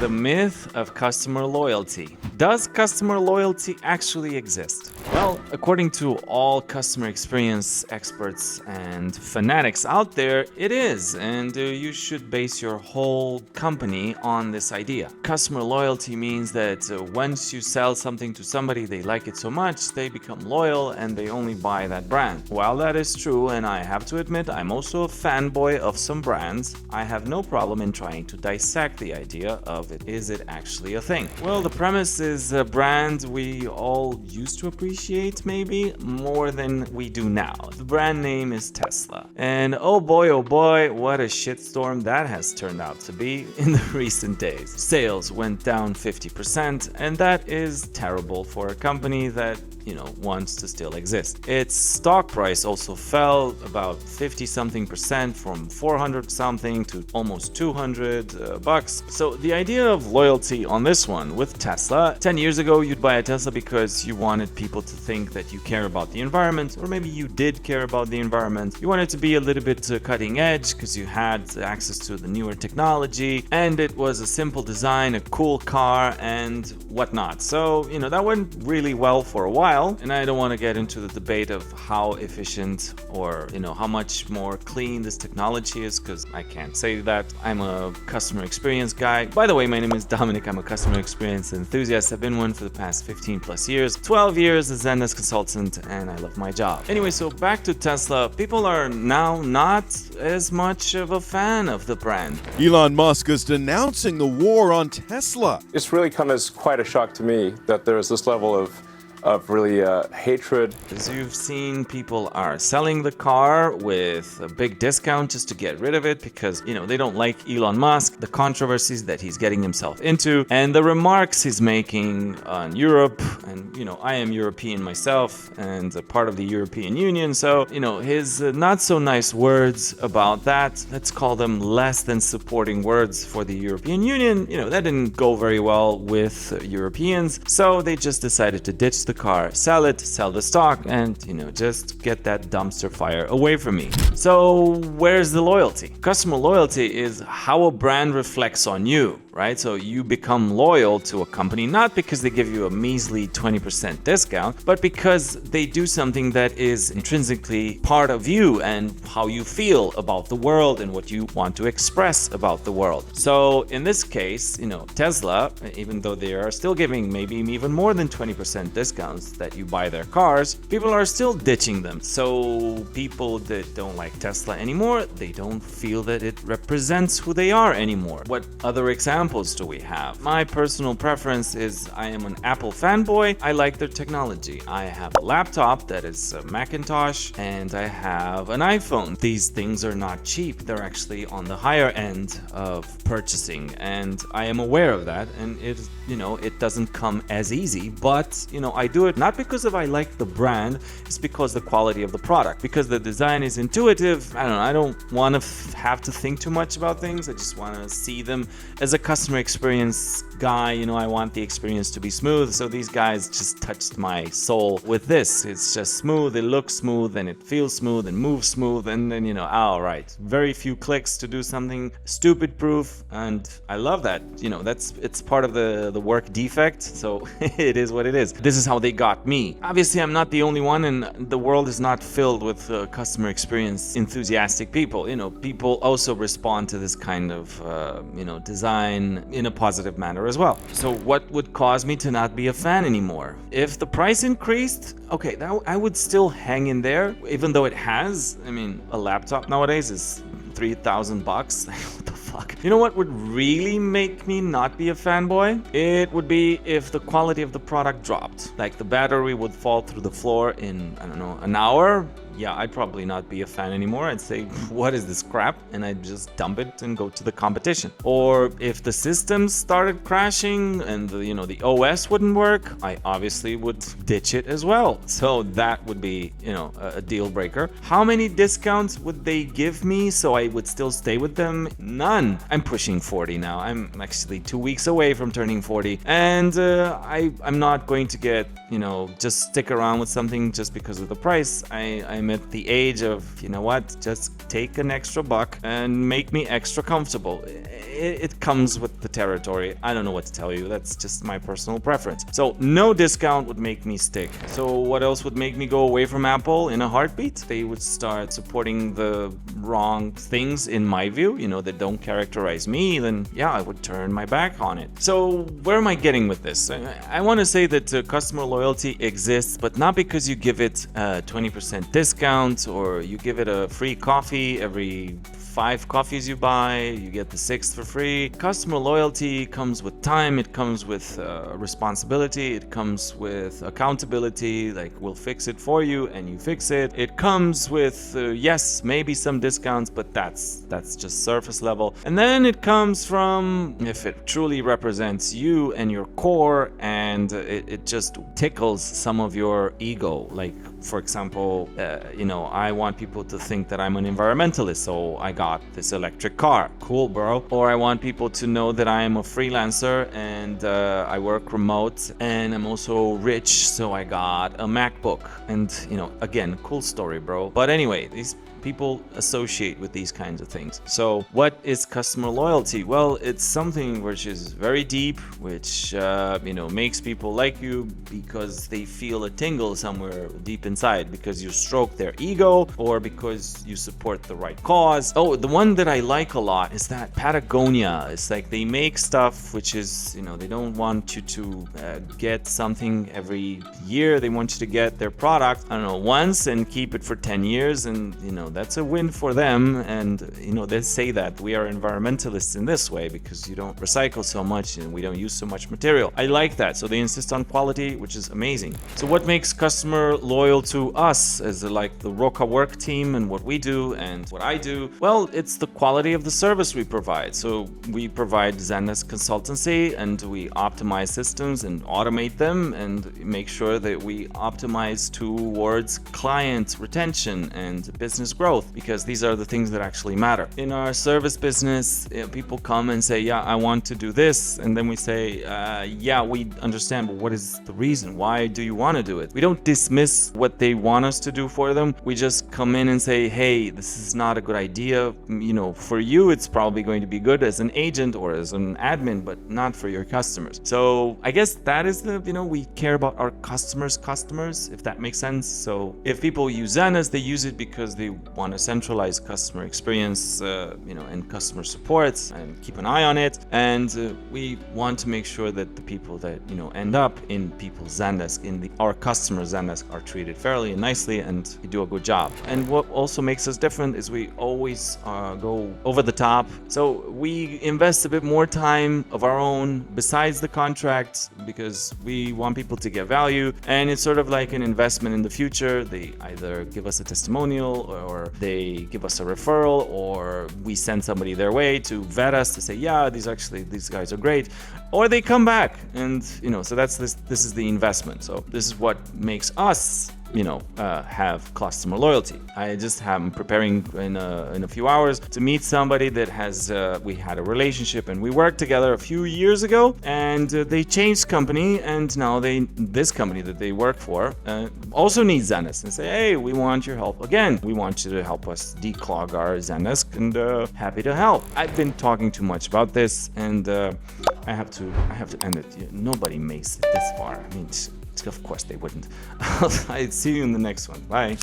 The myth of customer loyalty. Does customer loyalty actually exist? Well, according to all customer experience experts and fanatics out there, it is, and you should base your whole company on this idea. Customer loyalty means that once you sell something to somebody, they like it so much, they become loyal and they only buy that brand. While that is true, and I have to admit I'm also a fanboy of some brands, I have no problem in trying to dissect the idea of it. Is it actually a thing? Well, the premise is a brand we all used to appreciate maybe more than we do now. The brand name is Tesla. And oh boy, what a shitstorm that has turned out to be in the recent days. Sales went down 50%, and that is terrible for a company that wants to still exist. Its stock price also fell about 50 something percent from 400 something to almost 200 bucks. So the idea of loyalty on this one with Tesla, 10 years ago you'd buy a Tesla because you wanted people to think that you care about the environment, or maybe you did care about the environment. You wanted to be a little bit cutting edge because you had access to the newer technology, and it was a simple design, a cool car, and whatnot. So that went really well for a while. And I don't want to get into the debate of how efficient or how much more clean this technology is, because I can't say that. I'm a customer experience guy. By the way, my name is Dominic. I'm a customer experience enthusiast. I've been one for the past 15 plus years, 12 years as a Zendesk consultant, and I love my job. Anyway, so back to Tesla. People are now not as much of a fan of the brand. Elon Musk is denouncing the war on Tesla. It's really come as quite a shock to me that there is this level of really hatred. As you've seen, people are selling the car with a big discount just to get rid of it because, they don't like Elon Musk, the controversies that he's getting himself into, and the remarks he's making on Europe. And, I am European myself and a part of the European Union, so, his not so nice words about that, let's call them less than supporting words for the European Union, that didn't go very well with Europeans, so they just decided to ditch the car, sell the stock, and just get that dumpster fire away from me. So where's the loyalty? Customer loyalty is how a brand reflects on you, right? So you become loyal to a company not because they give you a measly 20% discount, but because they do something that is intrinsically part of you and how you feel about the world and what you want to express about the world. So in this case, Tesla, even though they are still giving maybe even more than 20% discount that you buy their cars, people are still ditching them. So people that don't like Tesla anymore, they don't feel that it represents who they are anymore. What other examples do we have? My personal preference is I am an Apple fanboy. I like their technology. I have a laptop that is a Macintosh, and I have an iPhone. These things are not cheap. They're actually on the higher end of purchasing, and I am aware of that, and it doesn't come as easy, but I do it not because I like the brand, it's because the quality of the product, because the design is intuitive. I don't want to have to think too much about things. I just want to see them as a customer experience guy. I want the experience to be smooth, so these guys just touched my soul with this. It's just smooth, it looks smooth, and it feels smooth and moves smooth, and then all right, very few clicks to do something stupid proof, and I love that. It's part of the work defect, so it is what it is. This is how they got me. Obviously, I'm not the only one, and the world is not filled with customer experience enthusiastic people. People also respond to this kind of design in a positive manner as well. So what would cause me to not be a fan anymore? If the price increased, okay, I would still hang in there, even though it has. A laptop nowadays is $3,000 bucks. What the fuck? You know what would really make me not be a fanboy? It would be if the quality of the product dropped. Like the battery would fall through the floor in, an hour. Yeah, I'd probably not be a fan anymore. I'd say, what is this crap? And I'd just dump it and go to the competition. Or if the systems started crashing and the OS wouldn't work, I obviously would ditch it as well. So that would be, a deal breaker. How many discounts would they give me so I would still stay with them? None. I'm pushing 40 now. I'm actually 2 weeks away from turning 40. And I'm not going to get, just stick around with something just because of the price. I'm at the age of, just take an extra buck and make me extra comfortable. it comes with the territory. I don't know what to tell you. That's just my personal preference. So no discount would make me stick. So what else would make me go away from Apple in a heartbeat? They would start supporting the wrong things in my view, that don't characterize me, then yeah, I would turn my back on it. So where am I getting with this? I want to say that customer loyalty exists, but not because you give it a 20% discount or you give it a free coffee every 5 coffees you buy, you get the 6th for free. Customer loyalty comes with time, it comes with responsibility, it comes with accountability, like we'll fix it for you and you fix it. It comes with, yes, maybe some discounts, but that's just surface level. And then it comes from if it truly represents you and your core and it just tickles some of your ego. Like, for example, I want people to think that I'm an environmentalist, so I got this electric car. Cool, bro. Or I want people to know that I am a freelancer and I work remote and I'm also rich, so I got a MacBook. And, again, cool story, bro. But anyway, these people associate with these kinds of things. So what is customer loyalty? Well, it's something which is very deep, which makes people like you because they feel a tingle somewhere deep inside, because you stroke their ego or because you support the right cause. Oh, the one that I like a lot is that Patagonia. It's like they make stuff which is, they don't want you to get something every year. They want you to get their product, once and keep it for 10 years. And, that's a win for them. And, they say that we are environmentalists in this way because you don't recycle so much and we don't use so much material. I like that. So they insist on quality, which is amazing. So what makes customer loyal to us as like the Roca work team and what we do and what I do? Well, it's the quality of the service we provide. So we provide Zendesk consultancy and we optimize systems and automate them and make sure that we optimize towards client retention and business growth, because these are the things that actually matter. In our service business, people come and say, yeah, I want to do this. And then we say, yeah, we understand, but what is the reason? Why do you want to do it? We don't dismiss what they want us to do for them. We just come in and say, hey, this is not a good idea. For you, it's probably going to be good as an agent or as an admin, but not for your customers. So I guess that is we care about our customers, if that makes sense. So if people use Zendesk, they use it because they want to centralize customer experience, and customer support and keep an eye on it. And we want to make sure that the people that, end up in people's Zendesk, our customers' Zendesk, are treated fairly and nicely and do a good job. And what also makes us different is we always go over the top. So we invest a bit more time of our own besides the contract because we want people to get value. And it's sort of like an investment in the future. They either give us a testimonial or they give us a referral, or we send somebody their way to vet us to say, yeah, these guys are great, or they come back. And so that's this is the investment. So this is what makes us have customer loyalty. I just am preparing in a few hours to meet somebody that we had a relationship and we worked together a few years ago, and they changed company, and now this company that they work for also needs Zendesk and say, hey, we want your help again. We want you to help us declog our Zendesk, and happy to help. I've been talking too much about this, and I have to end it. Nobody makes it this far. I mean, of course they wouldn't. I'll see you in the next one. Bye.